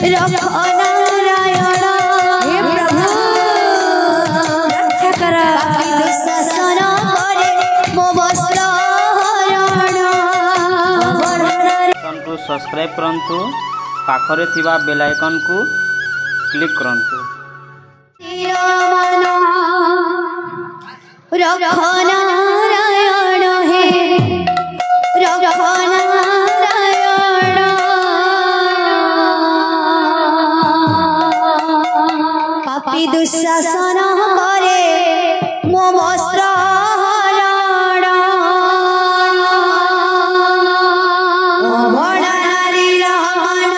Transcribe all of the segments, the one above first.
रखो नारायण हे प्रभु रक्षा कर दुशासन करे मो वस्त्र हरण को सब्सक्राइब करंतु पाखरे थिबा बेल आइकन को क्लिक करंतु रखो नारायण हे रखो नारायण पापी दुशासन करे मो वस्त्र हरण अबला नारी मन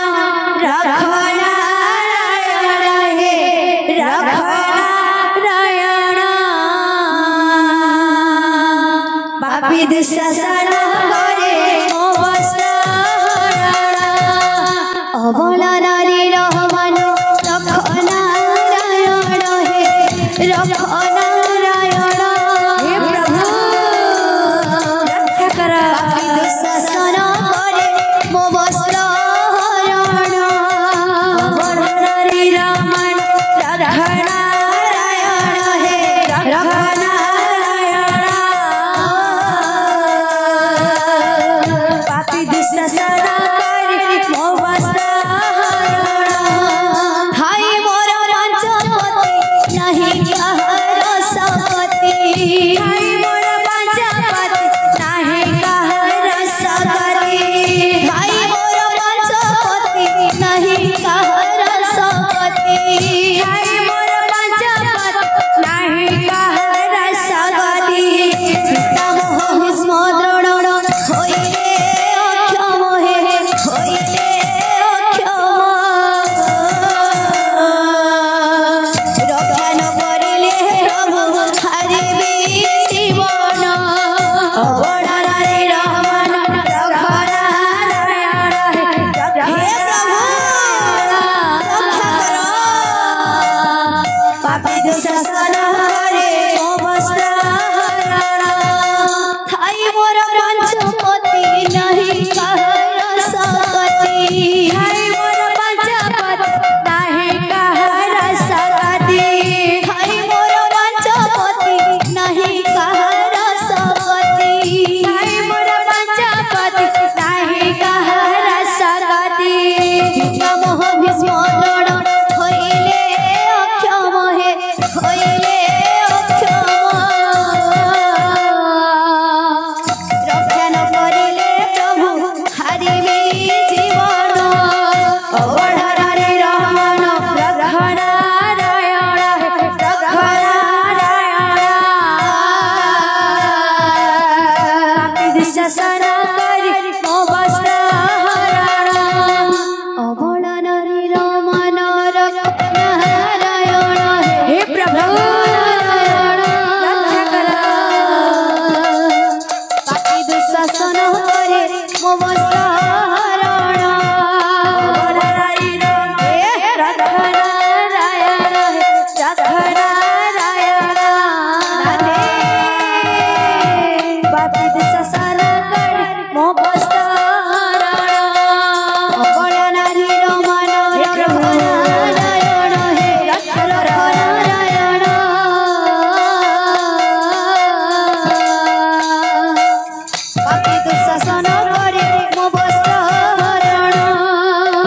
रखो नारायण हे रखो नारायण पापी दुशासन करे मो वस्त्र हरण अबला नारी मन रखो नारायण हे रखो नारायण हे प्रभु रक्षा कर पापी दुशासन करे मो वस्त्र हरण अबला नारी मन रखो नारायण हे रखो नारायण पापी दुशासन करे मो वस्त्र हरण हाय मोर पंचपति नहीं कहर सपति हाय मोर पंचपति नहीं कहर सकति हाय मोर पंचपति नहीं कहर सकति हाय मोर पंचपति नहीं कहर सकति सीता मोह भीष्म द्रोण होइले अक्षम हे होइले अक्षम रक्षा न करिले प्रभु हारिबे जीवन अबला नारी मन रखो नारायण हे प्रभु रक्षा कर पापी दुशासन करे मो वस्त्र हरण थाई मोर पंचपति नहीं कहर सकति हाय मोर पंचपति नहीं कहर सकति हाय मोर पंचपति नहीं कहर सकति हाय मोर पंचपति नहीं कहर सकति सीता मोह भीष्म द्रोण होइले अक्षम हे होइले अक्षम रक्षा न करिले प्रभु हारिबे जीवन अबला नारी मन रखो नारायण हे रखो नारायण पापी दुशासन करे मो वस्त्र हरण अबला नारी मन रखो नारायण हे प्रभु रक्षा कर पापी दुशासन करे मो वस्त्र हरण अबला नारी हे रखो नारायण हे रखो नारायण पापी दुशासन करे मो वस्त्र हरण अबला नारी मन रखो नारायण हे रखो नारायण पापी दुशासन करे मो वस्त्र हरण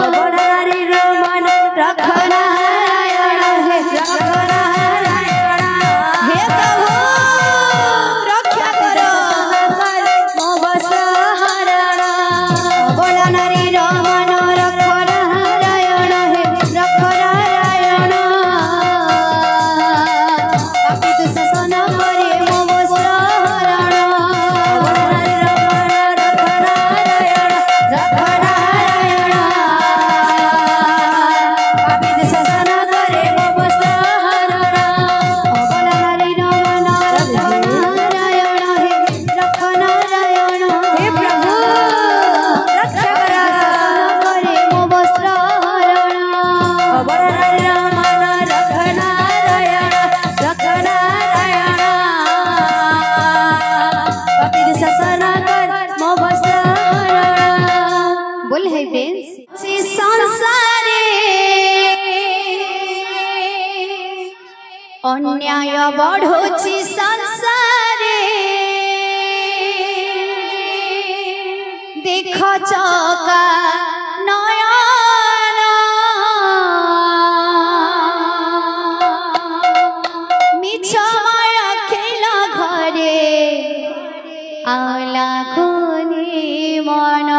अबला नारी मन रखो नारायण हे रखो नारायण हे प्रभु रक्षा कर मो वस्त्र हरण अबला नारी मन रखो नारायण हे रखो नारायण पापी दुशासन करे मो वस्त्र हरण अबला नारी मन रखो नारायण रखो नारायण पापी दुशासन करे मो वस्त्र हरण अबला नारी मन रखो नारायण हे रखो नारायण हे प्रभु रक्षा कर करे मो वस्त्र हरण अबला नारी मन रखो नारायण रखो नारायण पापी दुशासन करे मो वस्त्र हरण बोल है बेंस संसारे अन्याय बढ़ुची संसारे देख चका नयन मिछ माया खेल घरे आला खुनी मन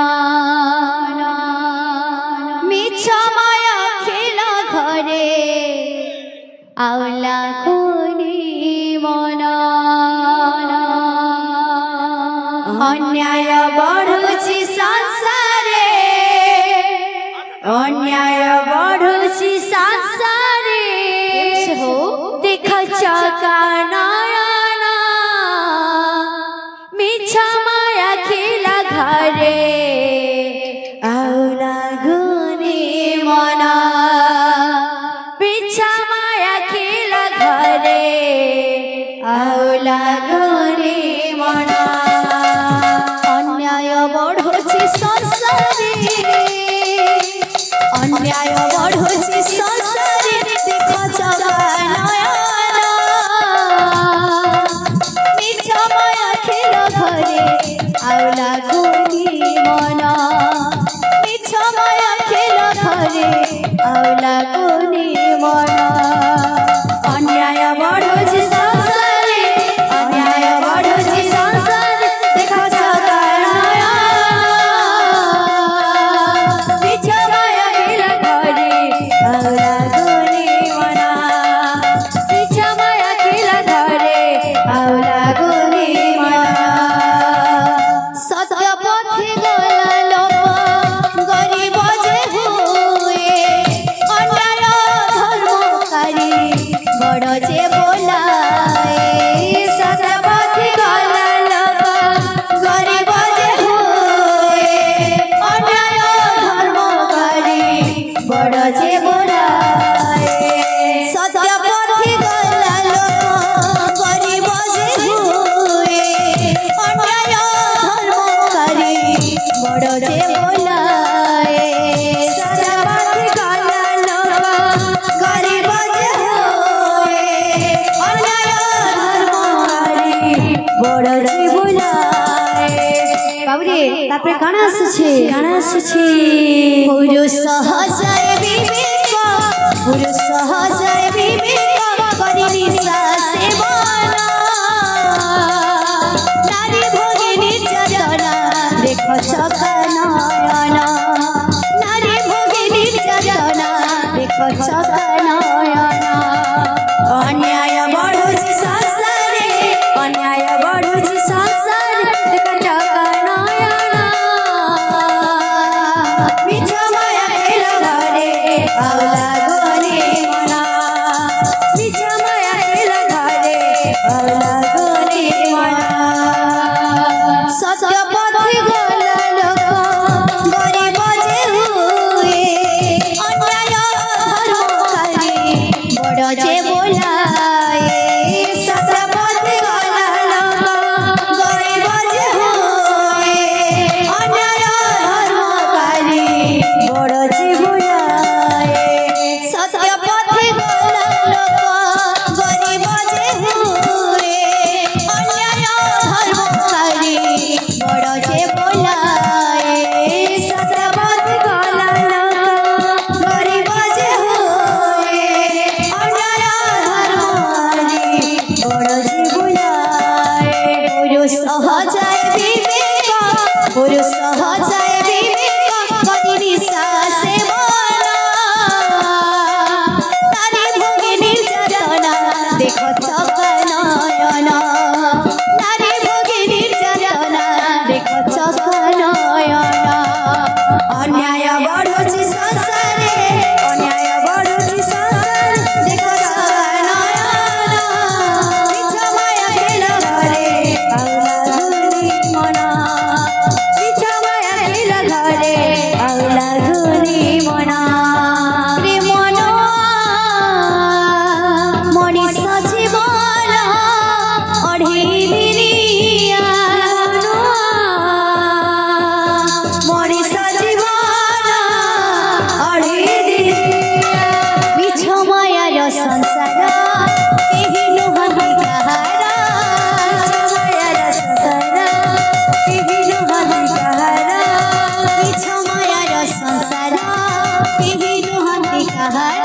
मिछ माया खेल घरे आला खुनी मन अन्याय बढ़ुची संसारे अन्याय बढ़ुची संसारे देख चका नयन मिछ माया खेल घरे आउला गुनी मन मिछ माया खेल घरे आउला गुनी मन अन्याय बढ़ुची संसारे अन्याय बढ़ुची संसारे देख चका नयन मिछ माया खेल घरे आउला गुनी मन मिछ माया खेल घरे आउला गुनी मन अन्याय बढ़ुची संसारे अन्याय बढ़ुची संसारे देख चका नयन मिछ माया खेल घरे आउला गुनी मन मिछ माया खेल घरे आउला गुनी मन सत्य पथे गला लोप गरीब जे हुए अन्याय धर्मकारी बड़ जे बोलाए सत्य पथे गला लोप गरीब जे हुए अन्याय धर्मकारी बड़ जे बोलाए सत्य पथे गला लोप गरीब जे हुए अन्याय धर्मकारी बड़ जे बोलाए सत्य पथे गला लोप गरीब जे हुए अन्याय धर्मकारी बड़ जे बोलाए बाबुरे तापरे काना आसुछे पुरुष हजाय विवेक पुरुष हजाय विवेक करि निशा सेवन नारी भोगी निर्यातना देख चका नयन नारी भोगी निर्यातना देख चका नयन अन्याय बढ़ुची संसारे अन्याय बढ़ुची संसारे देख चका नयन मिछ माया खेल घरे आउला गुनी मन କେହି ନୁହନ୍ତି କାହାର